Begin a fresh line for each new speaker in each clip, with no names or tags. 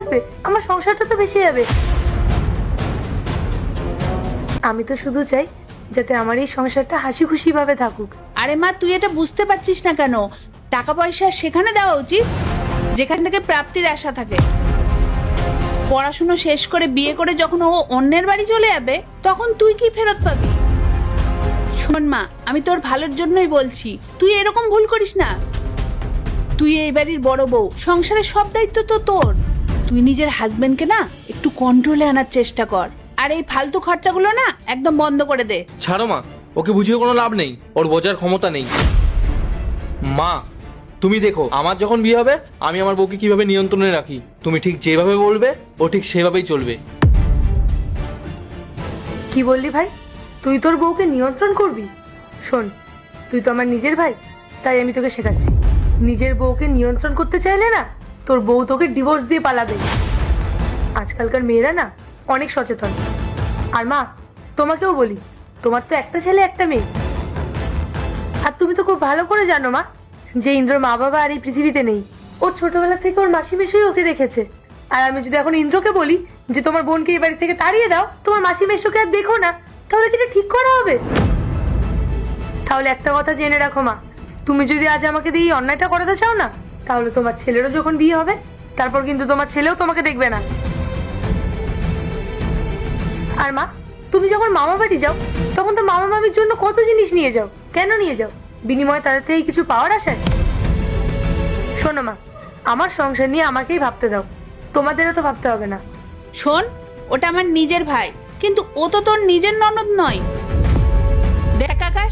থাকবে, আমার সংসারটা তো ভেসে যাবে। আমি তো শুধু চাই যাতে আমার এই সংসারটা হাসি খুশি ভাবে থাকুক।
আরে মা, তুই এটা বুঝতে পারছিস না কেন? টাকা পয়সা সেখানে দেওয়া উচিত যেখান থেকে প্রাপ্তির আশা থাকে। পড়াশুনো শেষ করে বিয়ে করে যখন ও অন্যের বাড়ি চলে যাবে, তখন তুই কি ফেরত পাবি? শোন মা, আমি তোর ভালোর জন্যই বলছি, তুই এরকম ভুল করিস না। তুই এই বাড়ির বড় বউ, সংসারের সব দায়িত্ব তো তোর। তুই নিজের হাজবেন্ডকে না একটু কন্ট্রোলে আনার চেষ্টা কর, আর এই ফালতু খরচাগুলো না একদম বন্ধ করে দে।
ছাড়ো মা, ওকে বুঝিয়ে কোনো লাভ নেই, ওর বোঝার ক্ষমতা নেই। মা তুমি দেখো, আমার যখন বিয়ে হবে আমি আমার বউকে কিভাবে নিয়ন্ত্রণে রাখি। তুমি ঠিক যেভাবে বলবে ও ঠিক সেভাবেই চলবে।
কি বললি ভাই? তুই তোর বউকে নিয়ন্ত্রণ করবি? শোন, তুই তো আমার নিজের ভাই, তাই আমি তোকে শেখাচ্ছি। নিজের বউকে নিয়ন্ত্রণ করতে চাইলে না, তোর বউ তোকে ডিভোর্স দিয়ে পালাবে। আজকালকার মেয়েরা না অনেক সচেতন। আর মা, তোমাকেও বলি, তোমার তো একটা ছেলে একটা মেয়ে, আর তুমি তো খুব ভালো করে জানো মা যে ইন্দ্রর মা বাবা আর এই পৃথিবীতে নেই। ওর ছোটবেলা থেকে ওর মাসি মেশোই ওকে দেখেছে। আর আমি যদি এখন ইন্দ্রকে বলি যে তোমার বোনকে এই বাড়ি থেকে তাড়িয়ে দাও, তোমার মাসি মেশোকে আর দেখো না, তাহলে কি এটা ঠিক করা হবে? তাহলে একটা কথা জেনে রাখো মা, তুমি যদি আজ আমাকে দিয়ে এই অন্যায়টা করাতে চাও না, তাহলে তোমার ছেলেরও যখন বিয়ে হবে, তারপর কিন্তু তোমার ছেলেও তোমাকে দেখবে না। আর মা, তুমি যখন মামা বাড়ি যাও, তখন তো মামা মামির জন্য কত জিনিস নিয়ে যাও। কেন নিয়ে যাও? বিনিময়ে তাদের থেকে কিছু পাওয়ার আশায়? শোনো মা, আমার সংসার নিয়ে আমাকেই ভাবতে দাও, তোমাদেরও তো ভাবতে হবে না।
শোন, ওটা আমার নিজের ভাই, কিন্তু ও তো তোর নিজের ননদ নয়। দেখ আকাশ,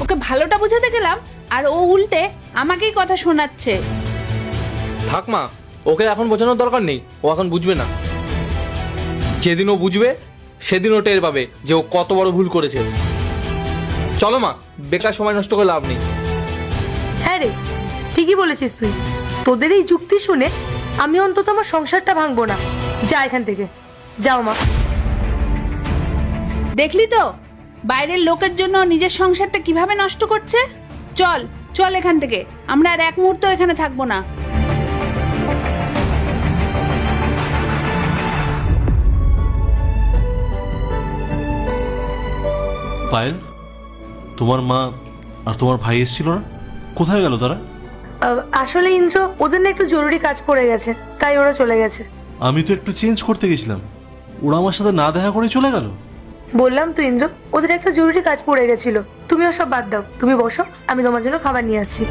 ওকে ভালোটা বোঝাতে গেলাম আর ও উল্টে আমাকেই কথা শোনাচ্ছে।
থাক মা, ওকে এখন বোঝানোর দরকার নেই, ও এখন বুঝবে না। যেদিন ও বুঝবে সেদিন ও টের পাবে যে ও কত বড় ভুল করেছে। চলো মা, বেকার সময় নষ্ট করে লাভ নেই।
হ্যাঁ রে, ঠিকই বলেছিস তুই। তোদের এই যুক্তি শুনে আমি অন্তত আমার সংসারটা ভাঙবো না। যা এখান থেকে, যাও মা।
দেখলি তো বাইরের লোকের জন্য নিজের সংসারটা কিভাবে নষ্ট করছে। চল চল এখান থেকে, আমরা আর এক মুহূর্ত এখানে থাকবো না।
পায়েল, তোমার মা আর তোমার ভাই এসেছিল না? কোথায় গেল তারা?
আসলে ইন্দ্র, ওদের না একটু জরুরি কাজ পড়ে গেছে, তাই ওরা চলে গেছে।
আমি তো একটু চেঞ্জ করতে গেছিলাম, ওরা আমার সাথে না দেখা করে চলে গেল।
বললাম তো ইন্দ্র, ওদের একটা জরুরি কাজ পড়ে গেছিল। তুমি ওসব বাদ দাও, তুমি বসো, আমি তোমার জন্য খাবার নিয়ে আসছি।